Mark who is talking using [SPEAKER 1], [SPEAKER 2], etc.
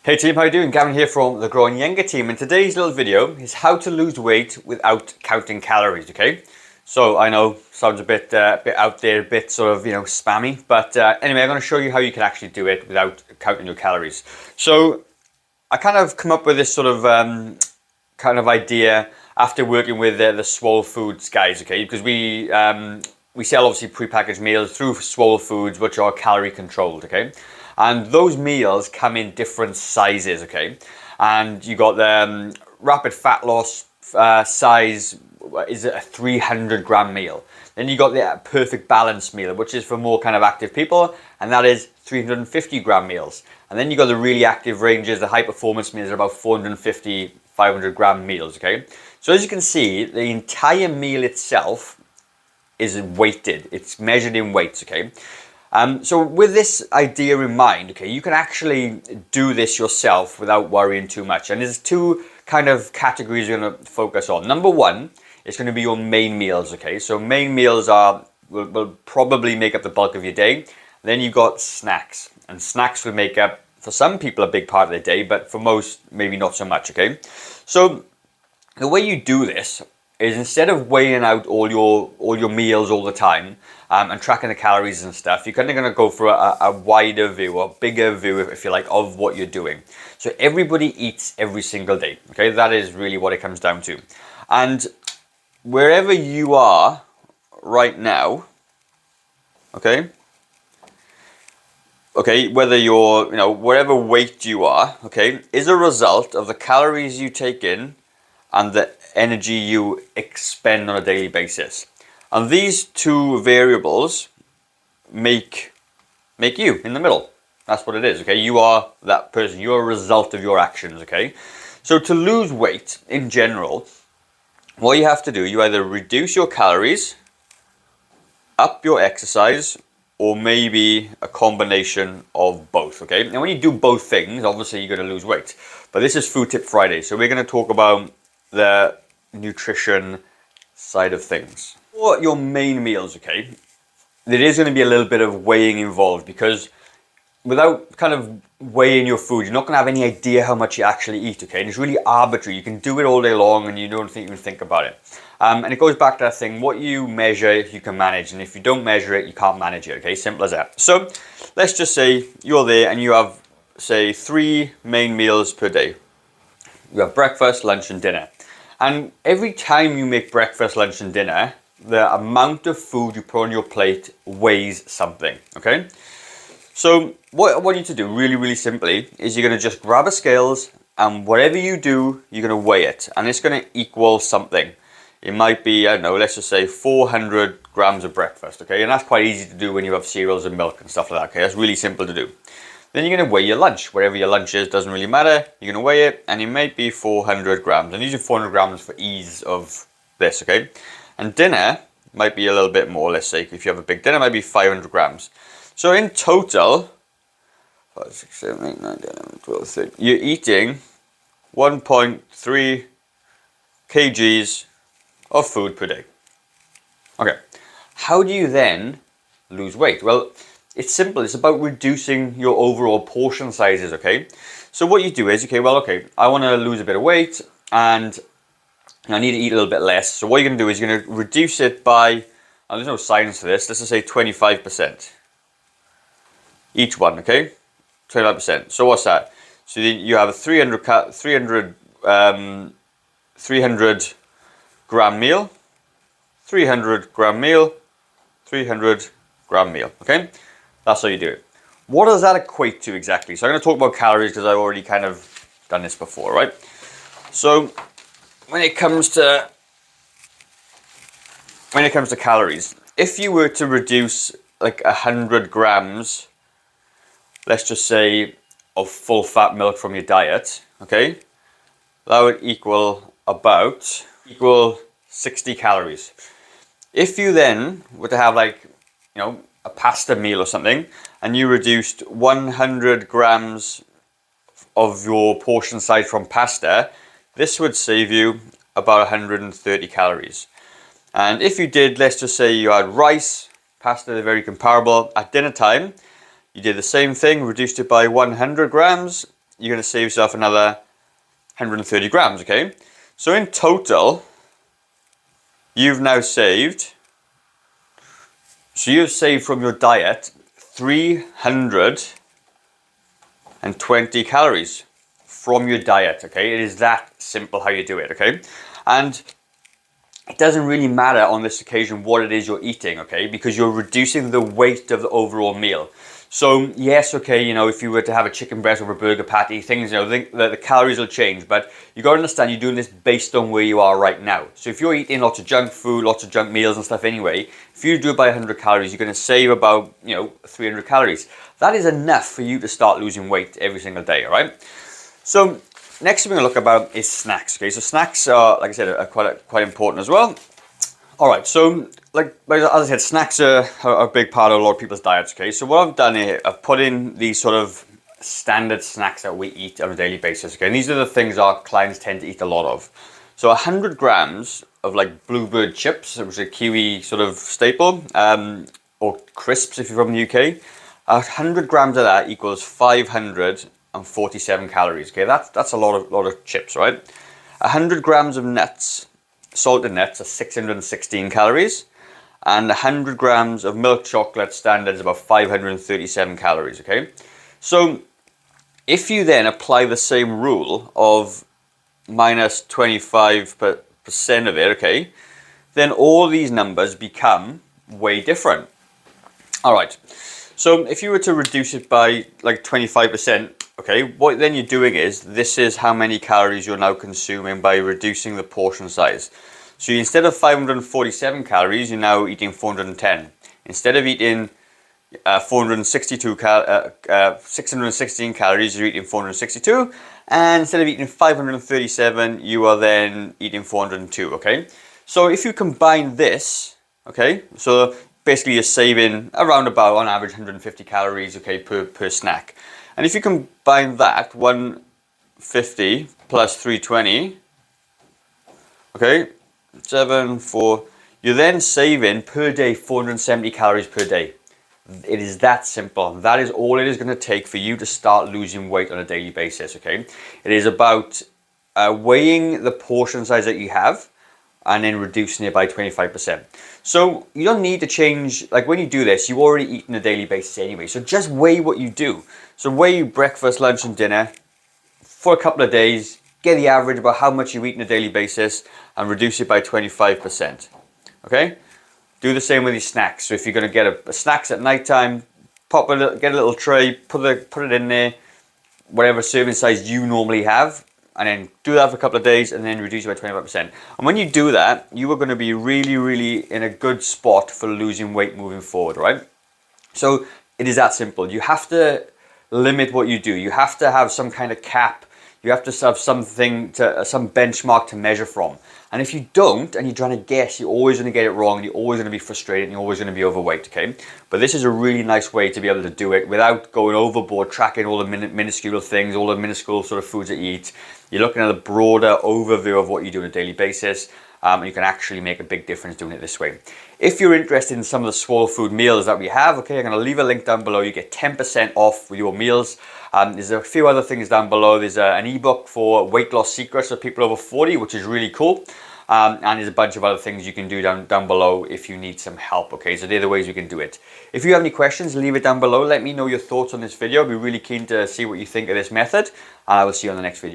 [SPEAKER 1] Hey team, how you doing? Gavin here from the Growing Younger team, and today's little video is how to lose weight without counting calories, okay? So I know, sounds a bit out there, a bit sort of, spammy, but anyway, I'm going to show you how you can actually do it without counting your calories. So I kind of come up with this sort of kind of idea after working with the Swole Foods guys, okay? Because we sell obviously prepackaged meals through Swole Foods, which are calorie controlled, okay? And those meals come in different sizes, okay? And you got the rapid fat loss size is a 300 gram meal. Then you got the perfect balance meal, which is for more kind of active people, and that is 350 gram meals. And then you got the really active ranges, the high performance meals are about 450, 500 gram meals, okay? So as you can see, the entire meal itself is weighted. It's measured in weights, okay? So with this idea in mind, okay, you can actually do this yourself without worrying too much. And there's two kind of categories you're going to focus on. Number one is going to be your main meals, okay? So main meals will probably make up the bulk of your day. Then you've got snacks, and snacks will make up, for some people, a big part of their day, but for most, maybe not so much, okay? So the way you do this is instead of weighing out all your meals all the time and tracking the calories and stuff, you're kind of going to go for a wider view, or bigger view, if you like, of what you're doing. So everybody eats every single day, okay? That is really what it comes down to. And wherever you are right now, okay, whether you're, whatever weight you are, okay, is a result of the calories you take in and the energy you expend on a daily basis. And these two variables make you in the middle. That's what it is, okay? You are that person. You're a result of your actions, okay? So to lose weight in general, what you have to do, you either reduce your calories, up your exercise, or maybe a combination of both, okay? And when you do both things, obviously you're going to lose weight. But this is Food Tip Friday, so we're going to talk about the nutrition side of things. For your main meals, okay, there is going to be a little bit of weighing involved, because without kind of weighing your food, you're not going to have any idea how much you actually eat, okay? And it's really arbitrary. You can do it all day long and you don't even think about it. And it goes back to that thing, what you measure, you can manage. And if you don't measure it, you can't manage it, okay? Simple as that. So let's just say you're there and you have, say, 3 main meals per day. You have breakfast, lunch, and dinner. And every time you make breakfast, lunch, and dinner, the amount of food you put on your plate weighs something, okay? So what I want you to do, really, really simply, is you're going to just grab a scales, and whatever you do, you're going to weigh it. And it's going to equal something. It might be, I don't know, let's just say 400 grams of breakfast, okay? And that's quite easy to do when you have cereals and milk and stuff like that, okay? That's really simple to do. Then you're going to weigh your lunch. Wherever your lunch is, doesn't really matter. You're going to weigh it, and it might be 400 grams. I'm using 400 grams for ease of this, okay? And dinner might be a little bit more. Let's say if you have a big dinner, it might be 500 grams. So in total, 5, 6, 7, 8, 9, 10, 11, 12, 13, you're eating 1.3 kgs of food per day. Okay, how do you then lose weight? Well, it's simple. It's about reducing your overall portion sizes, okay? So what you do is, I want to lose a bit of weight and I need to eat a little bit less. So what you're going to do is you're going to reduce it by, and there's no science to this, let's just say 25%. Each one, okay? 25%. So what's that? So you have a 300 gram meal, 300 gram meal, 300 gram meal, okay? That's how you do it. What does that equate to exactly? So I'm going to talk about calories because I've already kind of done this before, right? So when it comes to calories, if you were to reduce like 100 grams, let's just say, of full fat milk from your diet, okay, that would equal 60 calories. If you then were to have like, a pasta meal or something, and you reduced 100 grams of your portion size from pasta, this would save you about 130 calories. And if you did, let's just say you had rice, pasta, they're very comparable. At dinner time, you did the same thing, reduced it by 100 grams, you're going to save yourself another 130 grams, okay? So in total, you've now saved, so you've saved from your diet 320 calories from your diet, okay? It is that simple how you do it, okay? And it doesn't really matter on this occasion what it is you're eating, okay? Because you're reducing the weight of the overall meal. So yes, okay, you know, if you were to have a chicken breast or a burger patty, things, you know, the calories will change, but you got to understand you're doing this based on where you are right now. So if you're eating lots of junk food, lots of junk meals and stuff anyway, if you do it by 100 calories, you're going to save about, you know, 300 calories. That is enough for you to start losing weight every single day, all right? So next thing we're going to look about is snacks, okay? So snacks are, like I said, are quite important as well. All right, so like as I said, snacks are a big part of a lot of people's diets, okay? So what I've done here, I've put in these sort of standard snacks that we eat on a daily basis, okay? And these are the things our clients tend to eat a lot of. So 100 grams of like Bluebird chips, which is a Kiwi sort of staple, or crisps if you're from the UK. 100 grams of that equals 547 calories, okay? That's a lot of chips, right? 100 grams of nuts, salted nuts, are 616 calories, and 100 grams of milk chocolate standard is about 537 calories, okay? So if you then apply the same rule of minus 25% of it, okay, then all these numbers become way different. All right, so if you were to reduce it by like 25%, okay, what then you're doing is, this is how many calories you're now consuming by reducing the portion size. So instead of 547 calories, you're now eating 410. Instead of eating 616 calories, you're eating 462. And instead of eating 537, you are then eating 402, okay? So if you combine this, okay, so basically you're saving around about, on average, 150 calories, okay, per snack. And if you combine that, 150 plus 320, okay, 4, you're then saving per day 470 calories per day. It is that simple. That is all it is going to take for you to start losing weight on a daily basis, okay? It is about weighing the portion size that you have and then reducing it by 25%. So you don't need to change, like when you do this, you already eat on a daily basis anyway. So just weigh what you do. So weigh breakfast, lunch and dinner for a couple of days, get the average about how much you eat on a daily basis and reduce it by 25%, okay? Do the same with your snacks. So if you're going to get a snacks at night time, get a little tray, put it in there, whatever serving size you normally have, and then do that for a couple of days and then reduce it by 25%. And when you do that, you are going to be really, really in a good spot for losing weight moving forward, right? So it is that simple. You have to limit what you do. You have to have some kind of cap. You have to have some benchmark to measure from. And if you don't, and you're trying to guess, you're always going to get it wrong, and you're always going to be frustrated, and you're always going to be overweight, okay? But this is a really nice way to be able to do it without going overboard, tracking all the minuscule things, all the minuscule sort of foods that you eat. You're looking at a broader overview of what you do on a daily basis, and you can actually make a big difference doing it this way. If you're interested in some of the Swole Food meals that we have, okay, I'm going to leave a link down below. You get 10% off with your meals. There's a few other things down below. There's an ebook for weight loss secrets for people over 40, which is really cool. And there's a bunch of other things you can do down below if you need some help, okay? So they're the ways you can do it. If you have any questions, leave it down below. Let me know your thoughts on this video. I'll be really keen to see what you think of this method. And I will see you on the next video.